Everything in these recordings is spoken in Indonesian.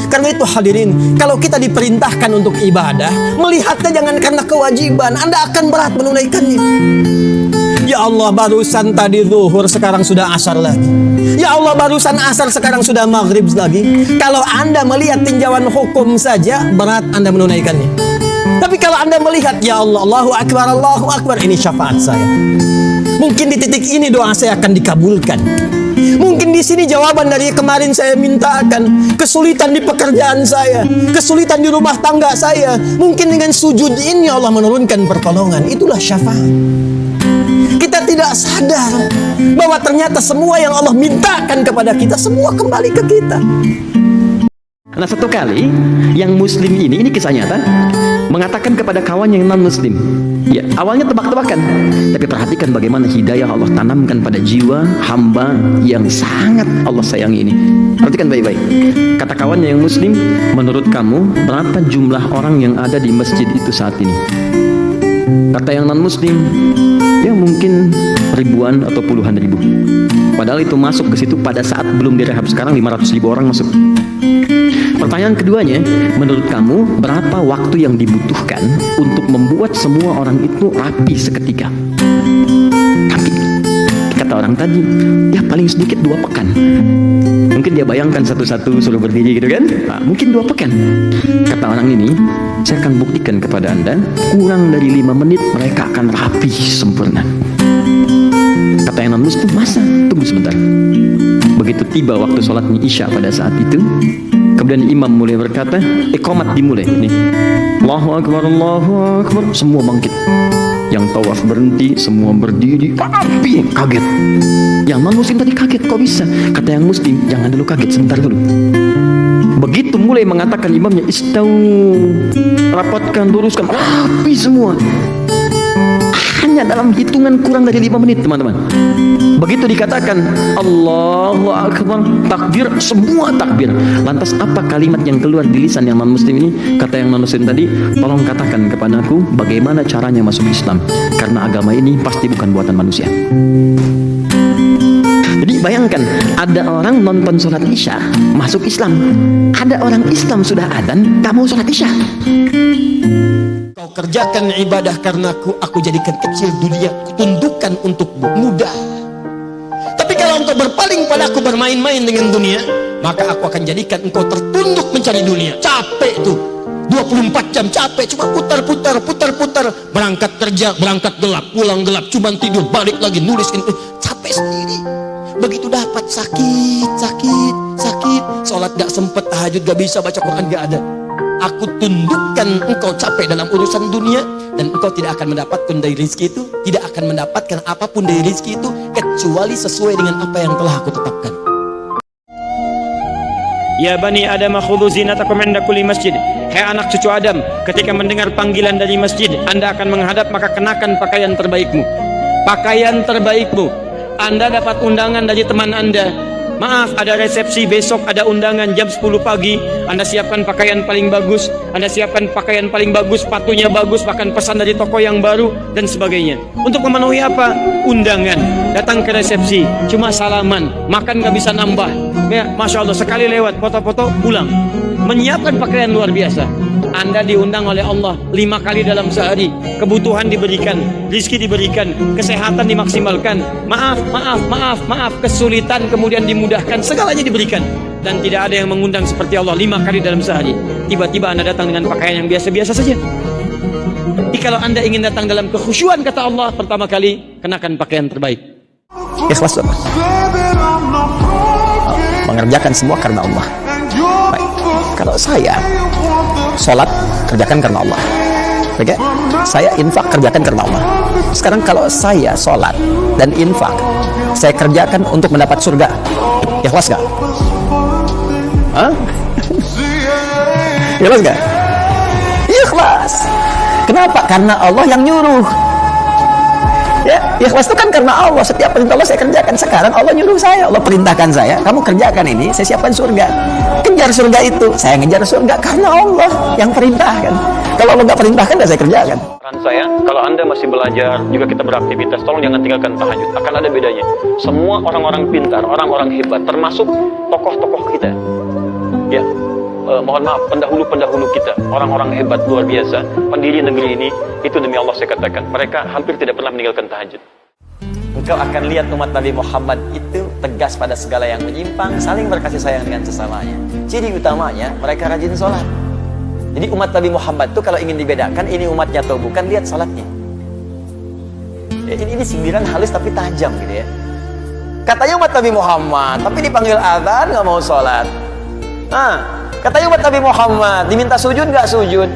Karena itu hadirin, kalau kita diperintahkan untuk ibadah, melihatnya jangan karena kewajiban, Anda akan berat menunaikannya. Ya Allah, barusan tadi zuhur, sekarang sudah asar lagi. Ya Allah, barusan asar, sekarang sudah maghrib lagi. Kalau Anda melihat tinjauan hukum saja, berat Anda menunaikannya. Tapi kalau Anda melihat, ya Allah, Allahu Akbar, ini syafaat saya. Mungkin di titik ini doa saya akan dikabulkan. Mungkin di sini jawaban dari kemarin saya mintakan. Kesulitan di pekerjaan saya, kesulitan di rumah tangga saya, mungkin dengan sujud ini Allah menurunkan pertolongan. Itulah syafaat. Kita tidak sadar bahwa ternyata semua yang Allah mintakan kepada kita, semua kembali ke kita. Nah, satu kali yang muslim ini kisah nyata, mengatakan kepada kawan yang non muslim, ya awalnya tebak-tebakan, tapi perhatikan bagaimana hidayah Allah tanamkan pada jiwa hamba yang sangat Allah sayangi ini. Perhatikan baik-baik. Kata kawannya yang muslim, menurut kamu berapa jumlah orang yang ada di masjid itu saat ini? Kata yang non muslim, ya mungkin ribuan atau puluhan ribu. Padahal itu masuk ke situ pada saat belum direhab. Sekarang 500.000 orang masuk. Pertanyaan keduanya, menurut kamu berapa waktu yang dibutuhkan untuk membuat semua orang itu rapi seketika? Tapi kata orang tadi, ya paling sedikit 2 pekan. Mungkin dia bayangkan satu-satu suruh berdiri gitu kan? Nah, mungkin 2 pekan. Kata orang ini, saya akan buktikan kepada Anda, kurang dari 5 menit mereka akan rapi sempurna. Kata yang non-muslim, masa? Tunggu sebentar. Begitu tiba waktu sholatnya Isya pada saat itu, kemudian imam mulai berkata, iqamat dimulai. Nih, Allahu Akbar, Allahu Akbar. Semua bangkit. Yang tawaf berhenti, semua berdiri. Rapi, kaget. Yang non-muslim tadi kaget, kok bisa? Kata yang muslim, jangan dulu kaget, sebentar dulu. Begitu mulai mengatakan imamnya, istau, rapatkan, luruskan, rapi semua. Hanya dalam hitungan kurang dari 5 menit, teman-teman. Begitu dikatakan Allahu Akbar, takbir, semua takbir. Lantas apa kalimat yang keluar di lisan yang non-muslim ini? Kata yang non-muslim tadi, tolong katakan kepadaku bagaimana caranya masuk Islam, karena agama ini pasti bukan buatan manusia. Jadi bayangkan, ada orang nonton sholat Isya masuk Islam. Ada orang Islam sudah adzan, kamu sholat Isya. Kau kerjakan ibadah karena aku jadikan kecil dunia, kutundukkan untukmu, mudah. Tapi kalau engkau berpaling padaku, bermain-main dengan dunia, maka aku akan jadikan engkau tertunduk mencari dunia. Capek tuh, 24 jam capek, cuma putar-putar, berangkat kerja, berangkat gelap, pulang gelap, cuma tidur, balik lagi, nulis, capek sendiri. Begitu dapat sakit, sholat gak sempet, tahajud gak bisa, baca Quran gak ada. Aku tundukkan engkau capek dalam urusan dunia, dan engkau tidak akan mendapatkan dari rezeki itu, tidak akan mendapatkan apapun dari rezeki itu kecuali sesuai dengan apa yang telah aku tetapkan. Ya bani Adam, khudhu zinatakum inda kulli masjid. Hai anak cucu Adam, ketika mendengar panggilan dari masjid, Anda akan menghadap, maka kenakan pakaian terbaikmu. Pakaian terbaikmu. Anda dapat undangan dari teman Anda. Maaf, ada resepsi besok, ada undangan jam 10 pagi. Anda siapkan pakaian paling bagus, Anda siapkan pakaian paling bagus, sepatunya bagus, bahkan pesan dari toko yang baru dan sebagainya. Untuk memenuhi apa? Undangan. Datang ke resepsi, cuma salaman, makan nggak bisa nambah. Ya, Masya Allah, sekali lewat, foto-foto, pulang. Menyiapkan pakaian luar biasa. Anda diundang oleh Allah 5 kali dalam sehari. Kebutuhan diberikan, rezeki diberikan, kesehatan dimaksimalkan. Maaf, kesulitan kemudian dimudahkan, segalanya diberikan. Dan tidak ada yang mengundang seperti Allah 5 kali dalam sehari. Tiba-tiba Anda datang dengan pakaian yang biasa-biasa saja. Jadi kalau Anda ingin datang dalam kekhusyuan, kata Allah, pertama kali kenakan pakaian terbaik. Ikhlas, Bapak. Mengerjakan semua karena Allah. Baik. Kalau saya sholat, kerjakan karena Allah. Oke? Saya infak, kerjakan karena Allah. Sekarang kalau saya sholat dan infak, saya kerjakan untuk mendapat surga. Ikhlas gak? Hah? Ikhlas gak? Ikhlas. Kenapa? Karena Allah yang nyuruh. Ya, ikhlas itu kan karena Allah. Setiap perintah Allah saya kerjakan. Sekarang Allah nyuruh saya, Allah perintahkan saya, kamu kerjakan ini, saya siapkan surga. Kejar surga itu. Saya ngejar surga karena Allah yang perintahkan. Kalau Allah nggak perintahkan, ya saya kerjakan. Saya, kalau Anda masih belajar, juga kita beraktivitas, tolong jangan tinggalkan tahajud. Akan ada bedanya. Semua orang-orang pintar, orang-orang hebat, termasuk tokoh-tokoh kita. Ya, mohon maaf, pendahulu-pendahulu kita, orang-orang hebat luar biasa, pendiri negeri ini, itu demi Allah saya katakan, mereka hampir tidak pernah meninggalkan tahajud. Engkau akan lihat umat Nabi Muhammad itu tegas pada segala yang menyimpang, saling berkasih sayang dengan sesamanya. Ciri utamanya mereka rajin sholat. Jadi umat Nabi Muhammad itu kalau ingin dibedakan ini umatnya atau bukan, lihat sholatnya. Ini sindiran halus tapi tajam gitu ya. Katanya umat Nabi Muhammad, tapi dipanggil azan nggak mau sholat. Katanya umat Nabi Muhammad, diminta sujud nggak sujud.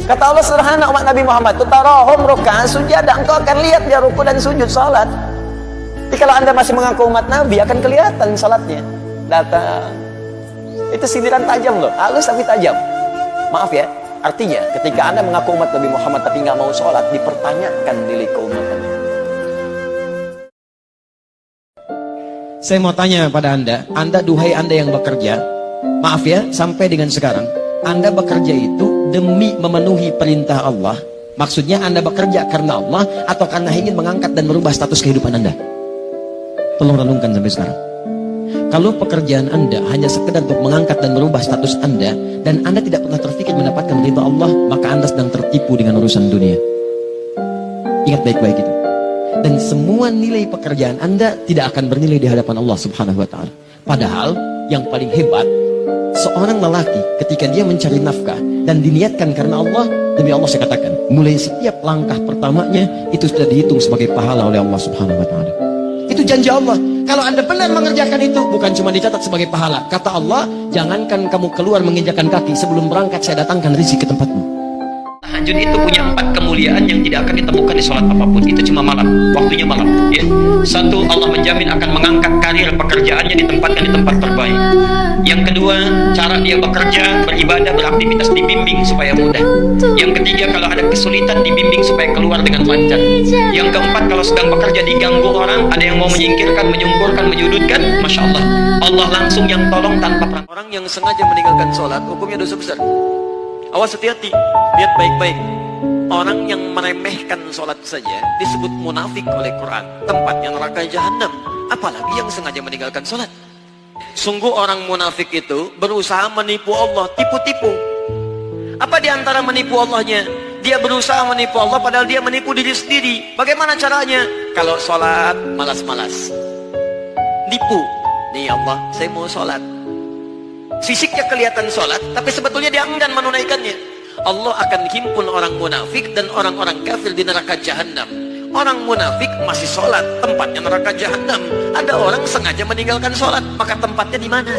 Kata Allah sederhana, umat Nabi Muhammad itu tarahum ruk'an sujadah, engkau akan lihat dia ruku dan sujud sholat. Jadi kalau anda masih mengaku umat Nabi, akan kelihatan sholatnya datang. Itu sindiran tajam loh, halus tapi tajam. Maaf ya, artinya ketika anda mengaku umat Nabi Muhammad tapi nggak mau sholat, dipertanyakan nilai keumatannya. Saya mau tanya pada anda duhai anda yang bekerja, maaf ya, sampai dengan sekarang, anda bekerja itu demi memenuhi perintah Allah. Maksudnya anda bekerja karena Allah atau karena ingin mengangkat dan merubah status kehidupan anda? Tolong renungkan sampai sekarang. Kalau pekerjaan anda hanya sekedar untuk mengangkat dan merubah status anda, dan anda tidak pernah terpikir mendapatkan ridha Allah, maka anda sedang tertipu dengan urusan dunia. Ingat baik-baik itu. Dan semua nilai pekerjaan anda tidak akan bernilai di hadapan Allah Subhanahu wa ta'ala. Padahal yang paling hebat, seorang lelaki ketika dia mencari nafkah dan diniatkan karena Allah, demi Allah saya katakan, mulai setiap langkah pertamanya itu sudah dihitung sebagai pahala oleh Allah Subhanahu wa ta'ala. Itu janji Allah. Kalau anda benar mengerjakan itu, bukan cuma dicatat sebagai pahala. Kata Allah, jangankan kamu keluar menginjakan kaki, sebelum berangkat saya datangkan rezeki ke tempatmu. Tahajud itu punya 4 kemuliaan yang tidak akan ditemukan di sholat apapun. Itu cuma malam, waktunya malam ya. Satu, Allah menjamin akan mengangkat karir pekerjaannya, ditempatkan di tempat terbaik. Yang kedua, cara dia bekerja, beribadah, beraktivitas dibimbing supaya mudah. Yang ketiga, kalau ada kesulitan dibimbing supaya keluar dengan lancar. Yang keempat, kalau sedang bekerja diganggu orang, ada yang mau menyingkirkan, menyungkurkan, menyudutkan, Masya Allah, Allah langsung yang tolong tanpa perang. Orang yang sengaja meninggalkan sholat, hukumnya dosa besar. Awas, hati-hati, lihat baik-baik. Orang yang meremehkan sholat saja disebut munafik oleh Quran, tempatnya neraka jahanam, apalagi yang sengaja meninggalkan sholat. Sungguh orang munafik itu berusaha menipu Allah, tipu-tipu. Apa diantara menipu Allahnya? Dia berusaha menipu Allah padahal dia menipu diri sendiri. Bagaimana caranya? Kalau sholat malas-malas, nipu. Nih Allah, saya mau sholat. Fisiknya kelihatan sholat, tapi sebetulnya dia enggan menunaikannya. Allah akan himpun orang munafik dan orang-orang kafir di neraka jahanam. Orang munafik masih sholat, tempatnya neraka jahanam. Ada orang sengaja meninggalkan sholat, maka tempatnya di mana?